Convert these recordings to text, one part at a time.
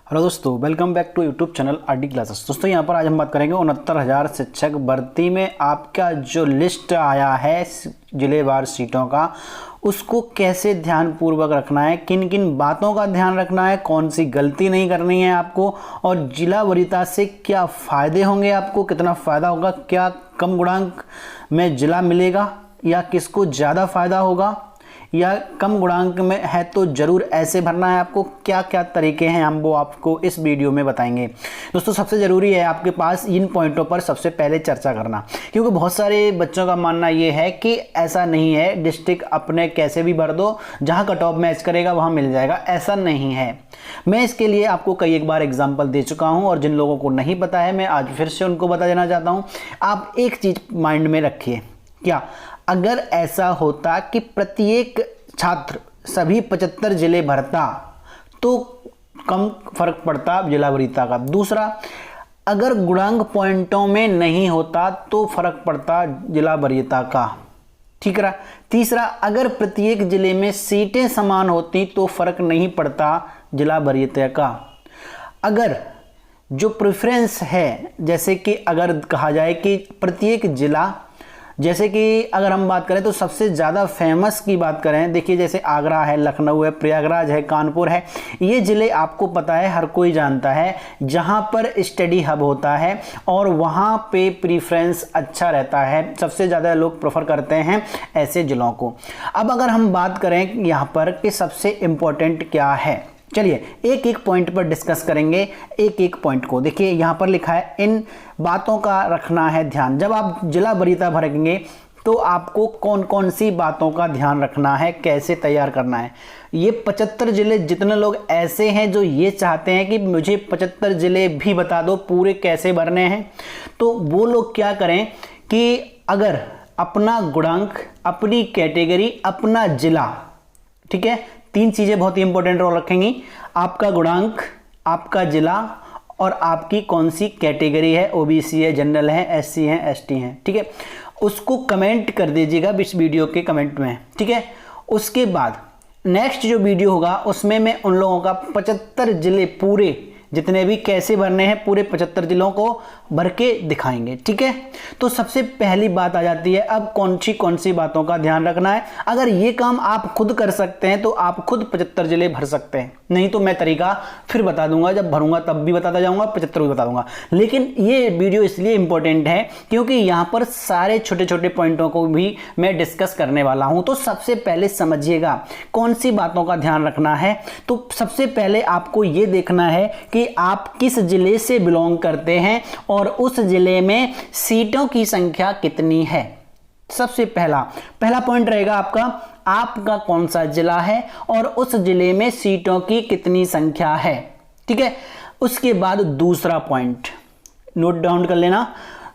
Hello दोस्तों, welcome back to YouTube channel RD classes. दोस्तों यहाँ पर आज हम बात करेंगे 69,000 शिक्षक भर्ती में आपका जो लिस्ट आया है जिलेवार सीटों का, उसको कैसे ध्यानपूर्वक रखना है, किन किन बातों का ध्यान रखना है, कौन सी गलती नहीं करनी है आपको, और जिला वरीयता से क्या फ़ायदे होंगे, आपको कितना फ़ायदा होगा, क्या कम गुणांक में जिला मिलेगा या किसको ज़्यादा फ़ायदा होगा, या कम गुणांक में है तो ज़रूर ऐसे भरना है आपको, क्या क्या तरीके हैं हम वो आपको इस वीडियो में बताएंगे। दोस्तों सबसे ज़रूरी है आपके पास इन पॉइंटों पर सबसे पहले चर्चा करना, क्योंकि बहुत सारे बच्चों का मानना ये है कि ऐसा नहीं है, डिस्ट्रिक्ट अपने कैसे भी भर दो, जहाँ कट ऑफ मैच करेगा वहाँ मिल जाएगा, ऐसा नहीं है। मैं इसके लिए आपको कई एक बार एग्जाम्पल दे चुका हूँ और जिन लोगों को नहीं पता है मैं आज फिर से उनको बता देना चाहता हूँ। आप एक चीज़ माइंड में रखिए, क्या अगर ऐसा होता कि प्रत्येक छात्र सभी 75 जिले भरता तो कम फर्क पड़ता जिला वरीयता का। दूसरा, अगर गुणांक पॉइंटों में नहीं होता तो फर्क पड़ता जिला वरीयता का, ठीक रहा। तीसरा, अगर प्रत्येक जिले में सीटें समान होती तो फर्क नहीं पड़ता जिला वरीयता का। अगर जो प्रेफरेंस है, जैसे कि अगर कहा जाए कि प्रत्येक जिला, जैसे कि अगर हम बात करें तो सबसे ज़्यादा फेमस की बात करें, देखिए जैसे आगरा है, लखनऊ है, प्रयागराज है, कानपुर है, ये ज़िले आपको पता है, हर कोई जानता है, जहाँ पर स्टडी हब होता है और वहाँ पे प्रीफ्रेंस अच्छा रहता है, सबसे ज़्यादा लोग प्रेफर करते हैं ऐसे ज़िलों को। अब अगर हम बात करें यहाँ पर कि सबसे इम्पोर्टेंट क्या है, चलिए एक एक पॉइंट पर डिस्कस करेंगे, एक एक पॉइंट को। देखिए यहाँ पर लिखा है इन बातों का रखना है ध्यान। जब आप जिला वरीयता भरेंगे तो आपको कौन कौन सी बातों का ध्यान रखना है, कैसे तैयार करना है। ये 75 जिले, जितने लोग ऐसे हैं जो ये चाहते हैं कि मुझे 75 जिले भी बता दो पूरे कैसे भरने हैं, तो वो लोग क्या करें कि अगर अपना गुणांक, अपनी कैटेगरी, अपना जिला, ठीक है, तीन चीज़ें बहुत ही इंपॉर्टेंट रोल रखेंगी, आपका गुणांक, आपका जिला और आपकी कौन सी कैटेगरी है, ओबीसी है, जनरल है, एससी है, एसटी है, ठीक है, उसको कमेंट कर दीजिएगा इस वीडियो के कमेंट में, ठीक है। उसके बाद नेक्स्ट जो वीडियो होगा उसमें मैं उन लोगों का 75 जिले पूरे जितने भी कैसे भरने हैं पूरे 75 जिलों को भर के दिखाएंगे, ठीक है। तो सबसे पहली बात आ जाती है, अब कौन सी बातों का ध्यान रखना है। अगर ये काम आप खुद कर सकते हैं तो आप खुद 75 जिले भर सकते हैं, नहीं तो मैं तरीका फिर बता दूंगा, जब भरूंगा तब भी बताता जाऊंगा, 75 भी बता दूंगा। लेकिन ये वीडियो इसलिए इंपॉर्टेंट है क्योंकि यहाँ पर सारे छोटे छोटे पॉइंटों को भी मैं डिस्कस करने वाला हूँ। तो सबसे पहले समझिएगा कौन सी बातों का ध्यान रखना है। तो सबसे पहले आपको ये देखना है कि आप किस जिले से बिलोंग करते हैं और उस जिले में सीटों की संख्या कितनी है। सबसे पहला पॉइंट रहेगा आपका कौन सा जिला है और उस जिले में सीटों की कितनी संख्या है, ठीक है। उसके बाद दूसरा पॉइंट नोट डाउन कर लेना।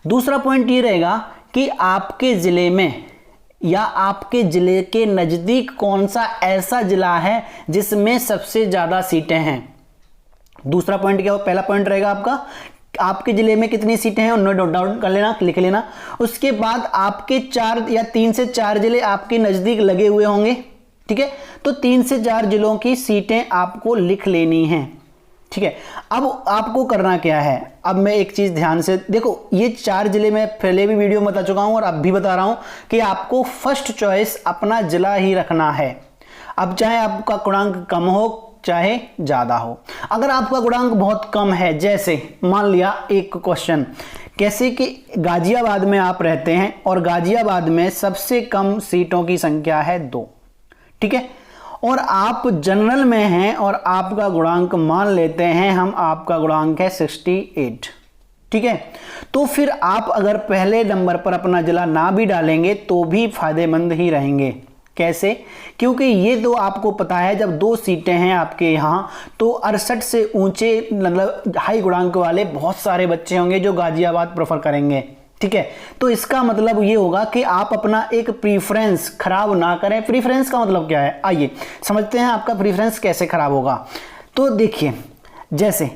दूसरा पॉइंट ये रहेगा कि आपके जिले में या आपके जिले के नजदीक कौन सा ऐसा जिला है जिसमें सबसे ज्यादा सीटें हैं। दूसरा पॉइंट क्या हो, पहला पॉइंट रहेगा आपके जिले में कितनी सीटें हैं, नोट डाउन कर लेना, लिख लेना। उसके बाद आपके 4 या 3 से 4 जिले आपके नजदीक लगे हुए होंगे, ठीक है, तो 3 से 4 जिलों की सीटें आपको लिख लेनी हैं, ठीक है। अब आपको करना क्या है, अब मैं एक चीज ध्यान से देखो, ये 4 जिले में पहले भी वीडियो में बता चुका हूं और अब भी बता रहा हूं कि आपको फर्स्ट चॉइस अपना जिला ही रखना है। अब चाहे आपका गुणांक कम हो चाहे ज्यादा हो। अगर आपका गुणांक बहुत कम है, जैसे मान लिया एक क्वेश्चन, कैसे कि गाजियाबाद में आप रहते हैं और गाजियाबाद में सबसे कम सीटों की संख्या है 2, ठीक है, और आप जनरल में हैं और आपका गुणांक मान लेते हैं हम, आपका गुणांक है 68, ठीक है, तो फिर आप अगर पहले नंबर पर अपना जिला ना भी डालेंगे तो भी फायदेमंद ही रहेंगे। कैसे? क्योंकि ये तो आपको पता है, जब 2 सीटें हैं आपके यहाँ तो 68 से ऊंचे मतलब हाई गुणांक वाले बहुत सारे बच्चे होंगे जो गाजियाबाद प्रेफर करेंगे, ठीक है। तो इसका मतलब ये होगा कि आप अपना एक प्रीफरेंस खराब ना करें। प्रीफरेंस का मतलब क्या है, आइए समझते हैं आपका प्रीफरेंस कैसे खराब होगा। तो देखिए, जैसे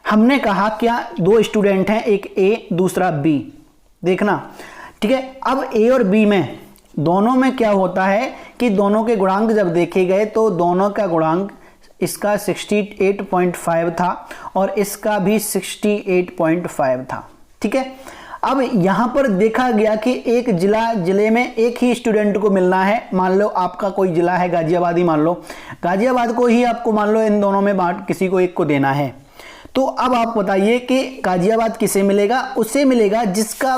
हमने कहा क्या 2 स्टूडेंट हैं, एक ए दूसरा बी, देखना, ठीक है। अब ए और बी में दोनों में क्या होता है कि दोनों के गुणांक जब देखे गए तो दोनों का गुणांक इसका 68.5 था और इसका भी 68.5 था। ठीक है, अब यहां पर देखा गया कि एक जिले में एक ही स्टूडेंट को मिलना है। मान लो आपका कोई जिला है गाजियाबाद ही, मान लो गाजियाबाद को ही आपको मान लो इन दोनों में बांट किसी को एक को देना है। तो अब आप बताइए कि गाजियाबाद किसे मिलेगा? उसे मिलेगा जिसका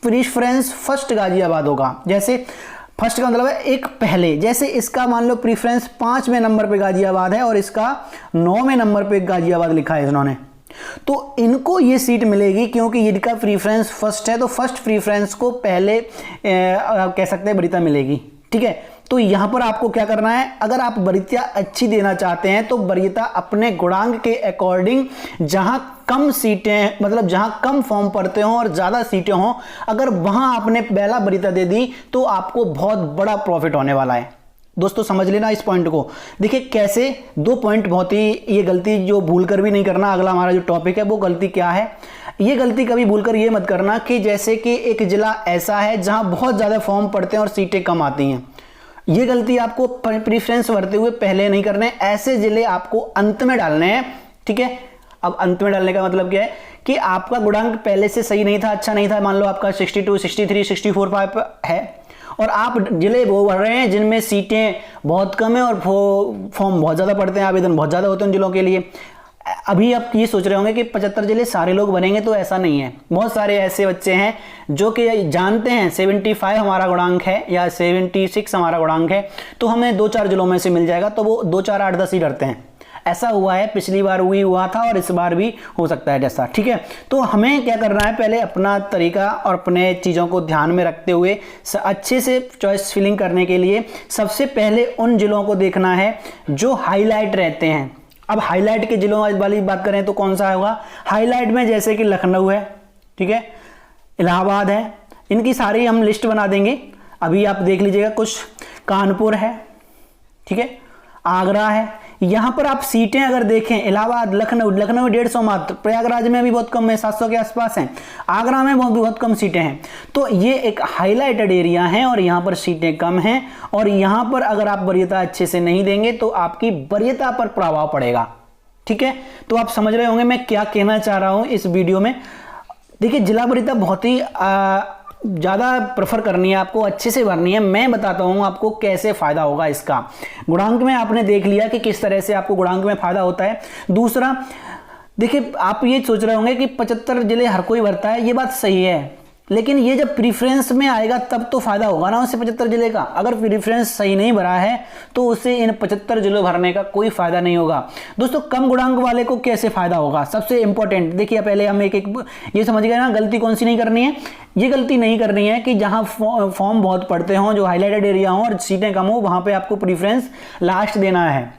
प्रीफरेंस फर्स्ट गाजियाबाद होगा। जैसे फर्स्ट का मतलब है एक पहले, जैसे इसका मान लो प्रीफरेंस 5वें नंबर पे गाजियाबाद है और इसका 9वें नंबर पे गाजियाबाद लिखा है इन्होंने, तो इनको ये सीट मिलेगी क्योंकि इनका प्रीफरेंस फर्स्ट है। तो फर्स्ट प्रीफरेंस को पहले कह सकते हैं वरीयता मिलेगी। ठीक है, तो यहां पर आपको क्या करना है, अगर आप वरीयता अच्छी देना चाहते हैं तो वरीयता अपने गुणांक के अकॉर्डिंग, जहां कम सीटें मतलब जहां कम फॉर्म पड़ते हो और ज्यादा सीटें हो, अगर वहां आपने पहला वरीयता दे दी तो आपको बहुत बड़ा प्रॉफिट होने वाला है। दोस्तों समझ लेना इस पॉइंट को। देखिए कैसे, 2 पॉइंट बहुत ही, ये गलती जो भूल कर भी नहीं करना। अगला हमारा जो टॉपिक है वो गलती क्या है, ये गलती कभी भूलकर ये मत करना कि जैसे कि एक जिला ऐसा है जहां बहुत ज्यादा फॉर्म पड़ते हैं और सीटें कम आती हैं, ये गलती आपको प्रीफरेंस भरते हुए पहले नहीं करने। ऐसे जिले आपको अंत में डालने हैं। ठीक है, अब अंत में डालने का मतलब क्या है कि आपका गुणांक पहले से सही नहीं था, अच्छा नहीं था, मान लो आपका 62, 63, 64 है और आप जिले वो भर रहे हैं जिनमें सीटें बहुत कम है और फॉर्म बहुत ज्यादा पड़ते हैं, आवेदन बहुत ज्यादा होते हैं उन जिलों के लिए। अभी आप ये सोच रहे होंगे कि 75 जिले सारे लोग बनेंगे, तो ऐसा नहीं है। बहुत सारे ऐसे बच्चे हैं जो कि जानते हैं 75 हमारा गुणांक है या 76 हमारा गुणांक है, तो हमें 2-4 जिलों में से मिल जाएगा, तो वो 2, 4, 8, 10 ही डरते हैं। ऐसा हुआ है, पिछली बार हुआ था और इस बार भी हो सकता है जैसा। ठीक है, तो हमें क्या करना है, पहले अपना तरीका और अपने चीज़ों को ध्यान में रखते हुए अच्छे से चॉइस फिलिंग करने के लिए सबसे पहले उन जिलों को देखना है जो हाईलाइट रहते हैं। अब हाईलाइट के जिलों वाली बात करें तो कौन सा होगा, हाईलाइट में जैसे कि लखनऊ है, ठीक है, इलाहाबाद है, इनकी सारी हम लिस्ट बना देंगे। अभी आप देख लीजिएगा, कुछ कानपुर है, ठीक है, आगरा है। यहां पर आप सीटें अगर देखें, इलाहाबाद, लखनऊ 150 मात्र, प्रयागराज में भी बहुत कम है, 700 के आसपास हैं, आगरा में बहुत कम सीटें हैं। तो ये एक हाईलाइटेड एरिया है और यहां पर सीटें कम हैं और यहां पर अगर आप वरीयता अच्छे से नहीं देंगे तो आपकी वरीयता पर प्रभाव पड़ेगा। ठीक है, तो आप समझ रहे होंगे मैं क्या कहना चाह रहा हूं इस वीडियो में। देखिए जिला वरीयता बहुत ही ज़्यादा प्रेफर करनी है, आपको अच्छे से भरनी है। मैं बताता हूँ आपको कैसे फ़ायदा होगा इसका। गुणांक में आपने देख लिया कि किस तरह से आपको गुणांक में फ़ायदा होता है। दूसरा, देखिए आप ये सोच रहे होंगे कि 75 जिले हर कोई भरता है, ये बात सही है, लेकिन ये जब प्रीफरेंस में आएगा तब तो फायदा होगा ना उसे 75 जिले का। अगर प्रीफरेंस सही नहीं भरा है तो उसे इन 75 जिलों भरने का कोई फायदा नहीं होगा। दोस्तों कम गुणांक वाले को कैसे फायदा होगा, सबसे इंपॉर्टेंट देखिए, पहले हम एक ये समझ गए ना गलती कौन सी नहीं करनी है। ये गलती नहीं करनी है कि जहां फॉर्म बहुत पड़ते हों, जो हाईलाइटेड एरिया हो और सीटें कम हो, वहां पे आपको प्रीफरेंस लास्ट देना है।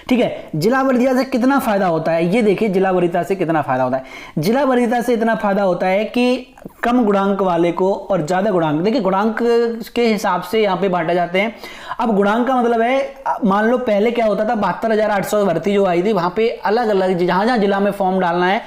ठीक है, जिला वरीयता से कितना फायदा होता है ये देखिए। जिला वरीयता से कितना फायदा होता है, जिला वरीयता से इतना फायदा होता है कि कम गुणांक वाले को और ज्यादा गुणांक, देखिए गुणांक के हिसाब से यहाँ पे बांटे जाते हैं। अब गुणांक का मतलब है, मान लो पहले क्या होता था, 72,800 भर्ती जो आई थी, वहां पे अलग अलग जहां जहां जिला में फॉर्म डालना है,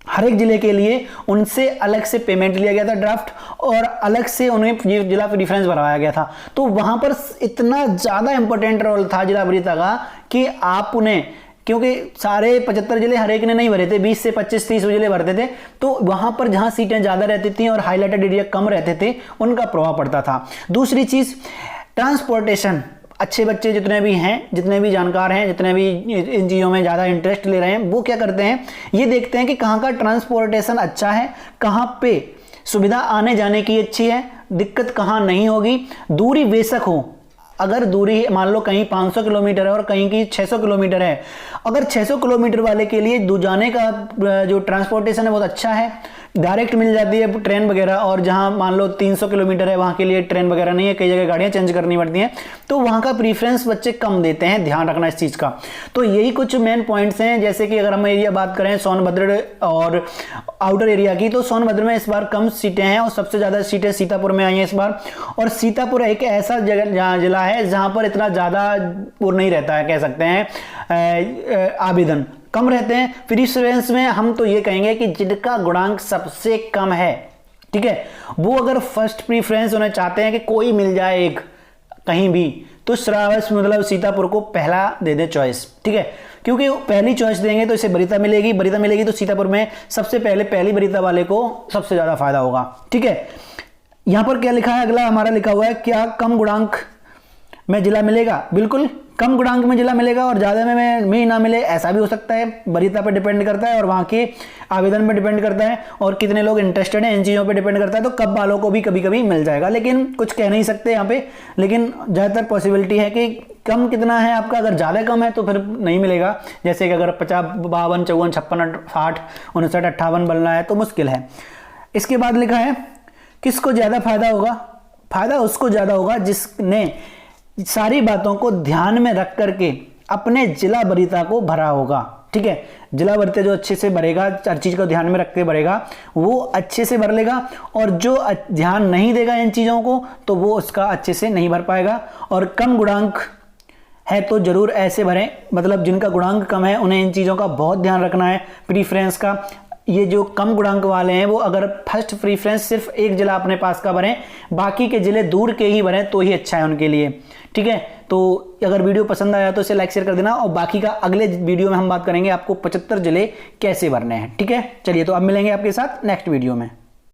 हर एक जिले के लिए उनसे अलग से पेमेंट लिया गया था ड्राफ्ट, और अलग से उन्हें जिला प्रीफरेंस भरवाया गया था। तो वहां पर इतना ज्यादा इंपॉर्टेंट रोल था जिला वरीयता का कि आप उन्हें, क्योंकि सारे 75 जिले हर एक ने नहीं भरे थे, 20 से 25-30 जिले भरते थे, तो वहां पर जहां सीटें ज्यादा रहती थी और हाईलाइटेड एरिया कम रहते थे, उनका प्रभाव पड़ता था। दूसरी चीज, ट्रांसपोर्टेशन। अच्छे बच्चे जितने भी हैं, जितने भी जानकार हैं, जितने भी इन चीज़ों में ज़्यादा इंटरेस्ट ले रहे हैं, वो क्या करते हैं, ये देखते हैं कि कहाँ का ट्रांसपोर्टेशन अच्छा है, कहाँ पे सुविधा आने जाने की अच्छी है, दिक्कत कहाँ नहीं होगी, दूरी बेशक हो। अगर दूरी मान लो कहीं 500 किलोमीटर है और कहीं की 600 किलोमीटर है, अगर 600 किलोमीटर वाले के लिए जाने का जो ट्रांसपोर्टेशन है बहुत अच्छा है, डायरेक्ट मिल जाती है ट्रेन वगैरह, और जहां मान लो 300 किलोमीटर है वहां के लिए ट्रेन वगैरह नहीं है, कई जगह गाड़ियां चेंज करनी पड़ती हैं, तो वहां का प्रीफरेंस बच्चे कम देते हैं। ध्यान रखना इस चीज का। तो यही कुछ मेन पॉइंट्स हैं। जैसे कि अगर हम एरिया बात करें सोनभद्र और आउटर एरिया की, तो सोनभद्र में इस बार कम सीटें हैं और सबसे ज्यादा सीटें सीतापुर में आई हैं इस बार। और सीतापुर एक ऐसा जिला है जहां पर इतना ज्यादा वो नहीं रहता है, कह सकते हैं आवेदन कम रहते हैं। प्रीफरेंस में हम तो ये कहेंगे कि जिनका गुणांक सबसे कम है, ठीक है, वो अगर फर्स्ट प्रीफरेंस उन्हें चाहते हैं कि कोई मिल जाए एक कहीं भी, तो श्रावस मतलब सीतापुर को पहला दे दे चॉइस, ठीक है, क्योंकि पहली चॉइस देंगे तो इसे बरीता मिलेगी, बरीता मिलेगी तो सीतापुर में सबसे पहले पहली बरीता वाले को सबसे ज्यादा फायदा होगा, ठीक है। यहां पर क्या लिखा है, अगला हमारा लिखा हुआ है क्या कम गुणांक में जिला मिलेगा, बिल्कुल कम गुणांक में जिला मिलेगा और ज्यादा में ना मिले, ऐसा भी हो सकता है, बरीता पर डिपेंड करता है और वहां के आवेदन पर डिपेंड करता है और कितने लोग इंटरेस्टेड हैं इन चीजों पर डिपेंड करता है। तो कब वालों को भी कभी कभी मिल जाएगा, लेकिन कुछ कह नहीं सकते यहाँ पे, लेकिन ज्यादातर पॉसिबिलिटी है कि कम कितना है आपका, अगर ज्यादा कम है तो फिर नहीं मिलेगा, जैसे कि अगर 50, 52, 54, 56, 60, 59, 58 बनना है तो मुश्किल है। इसके बाद लिखा है किसको ज्यादा फायदा होगा, फायदा उसको ज्यादा होगा जिसने सारी बातों को ध्यान में रख करके अपने जिला बरीता को भरा होगा, ठीक है। जिला बरीता जो अच्छे से भरेगा, हर चीज को ध्यान में रख के भरेगा, वो अच्छे से भर लेगा, और जो ध्यान नहीं देगा इन चीजों को तो वो उसका अच्छे से नहीं भर पाएगा। और कम गुणांक है तो जरूर ऐसे भरें, मतलब जिनका गुणांक कम है उन्हें इन चीजों का बहुत ध्यान रखना है, प्रीफ्रेंस का। ये जो कम गुणांक वाले हैं वो अगर फर्स्ट प्रीफ्रेंस सिर्फ एक जिला अपने पास का भरें, बाकी के जिले दूर के ही भरें तो ही अच्छा है उनके लिए, ठीक है। तो अगर वीडियो पसंद आया तो इसे लाइक शेयर कर देना, और बाकी का अगले वीडियो में हम बात करेंगे आपको 75 जिले कैसे भरने हैं, ठीक है। चलिए तो अब मिलेंगे आपके साथ नेक्स्ट वीडियो में।